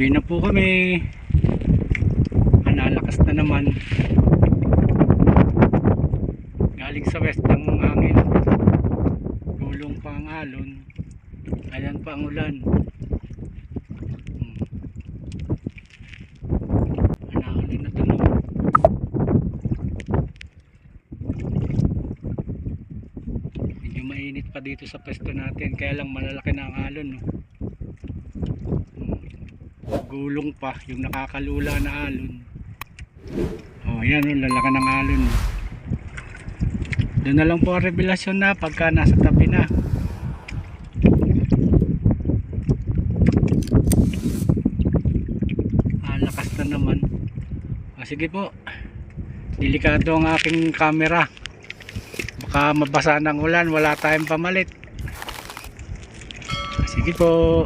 Uwi na po kami. Analakas na naman. Galing sa west ang hangin. Gulong pa ang alon. Ayan pa ang ulan. Anahuli na ito, no? Medyo mainit pa dito sa pwesto natin. Kaya lang malalaki na ang alon, no? Gulong pa yung nakakalula na alon. Oh, yan, oh, lalaki ng alon. Doon na lang po ang revelasyon na pagka nasa tabi na. Lakas na naman. Sige po, delikado ang aking camera, baka mabasa ng ulan, wala tayong pamalit. Sige po.